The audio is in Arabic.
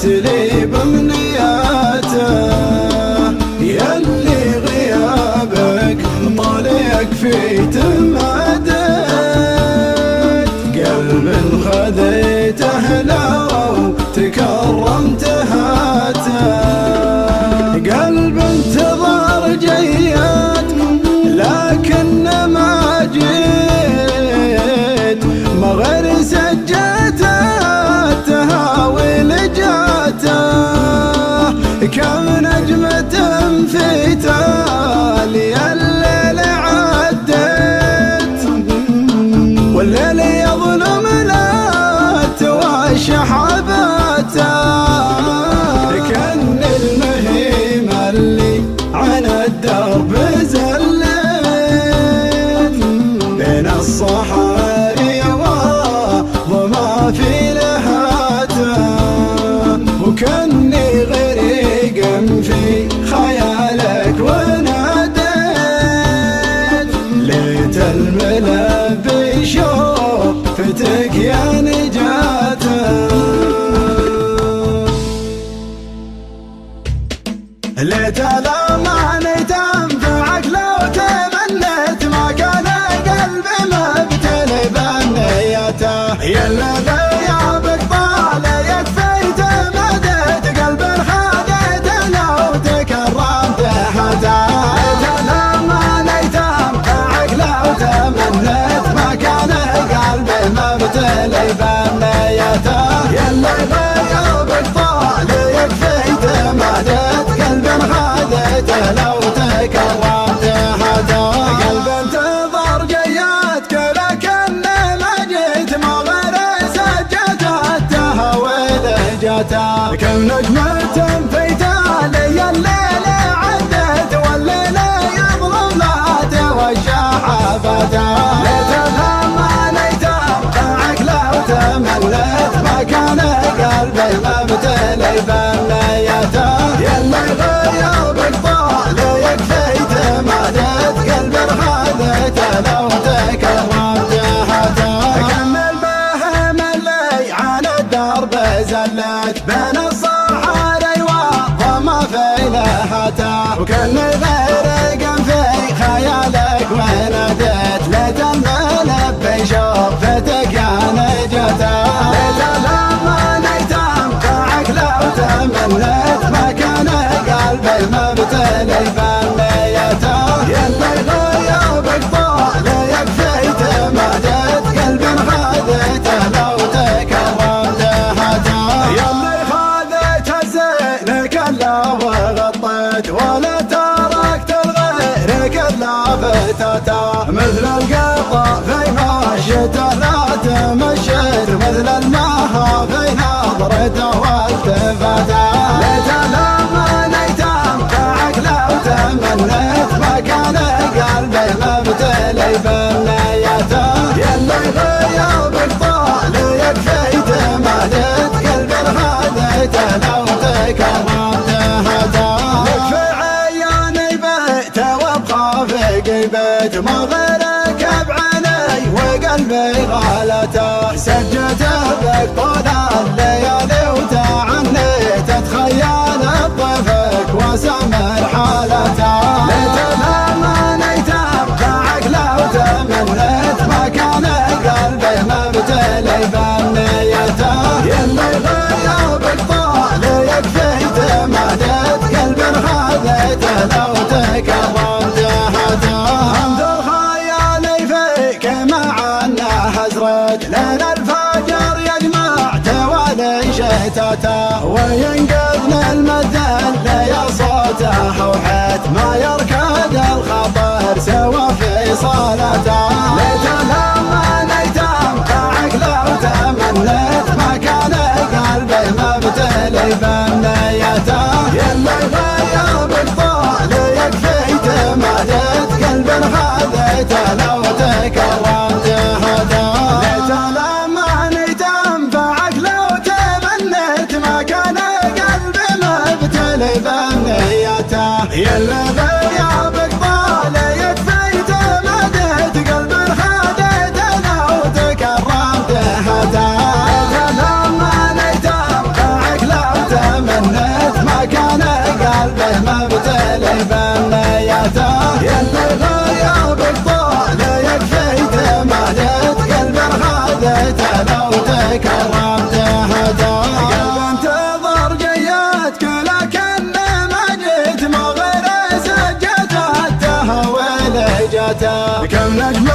لي بامنياته، ياللي غيابك طال يكفي تمادت، قلب خذيته لو تكرمت هاته، قلب انتظر جيت لكن ما جيت، ما غير سجته التهاوي لجاته، كم نجمة في تالي الليل عدت، والليل يظلم لا تواشى حباته، كان المهيم اللي عن الدرب زلت، بين الصحاري وضما في لهاته، وكاني غريق في خيالك وناديت، ليت الملا بشوفتك يا نجاته، ليت الأمان تنفعك لو تمنيت، ما كان قلبي مبتلي بنيته، يا الذي غيابك طال يكفي تمدت، قلب خذيته لو تكرمت حتى، ليت الأمان تنفعك لو تمنيت، ما كان قلبي مبتلي بنيته، يا الذي غيابك طال يكفي تمدت، خذيته لو تكرمت حدا، قلب انتظر جياتك لكن ما جيت، ما غير سجته التهاوي لجاته، كم نجمة في تالي الليل عدت، والليل يظلم لا توشى حبته، ليت الأمان تنفعك لو تملت، ما كان قلبي مبتلي بنيته، ياللي غيابك طال يكفي تمادت، قلب خذيته لو تكرمت حتى، كم البهم اللي عن الدرب زلت، بين الصحاري وضما في لهاته، وكان غيرك في خيالك وناديت، ليت الملب بشوفتك يا نجاته، ليت الأمان تنفعك لو تمنيت، ما كان قلبي مبتلي بنيته، ياللي غيابك طال يكفي تمادت، قلب خذيته لو تكرمت حتى، ياللي خذيت زينك الا وغطيت، ولا تركت لغيرك الا فتاته، مثل القطا في مشيته لا تمشيت، مثل المها في نظرته والتفاته، ليت الأمان تنفعك لو تمنيت، ما كان قلبي مبتلي بنيته، ياللي غيابك طال يكفي تمادت، قلب خذيته لو تكرمت حتى، يكفي عياني بيت وابقى في قيبت، ما غيرك بعيني وقلبي غالته، سجته بك طول الليالي وتعنيت، اتخيل بضيفك وسمر حالته، ليت الأمان تنفعك لو تمنيت، ما كان قلبي مبتلي بنيته، ياللي غيابك طال يكفي تمادت، قلب خذيته لو تكرمت حتى، عند الخيال فيك معنا حزرت، لين الفجر يجمع توالي شتاته، وينقذنا المذل يا صوته وحيت، ما يركض الخطر سوى في صالته، ليت الأمان تنفعك لو تمنيت، ما كان قلبي مبتلي بنيته، ياللي غيابك طال يكفي تمادت، قلب خذيته لو تكرمت حتى، ليت الأمان تنفعك لو تمنيت، ما كان قلبي مبتلي بنيته، ياللي غيابك طال يكفي تمادت، قلب خذيته لو تكرمت حتى، ليت الأمان تنفعك لو نيته كم نجم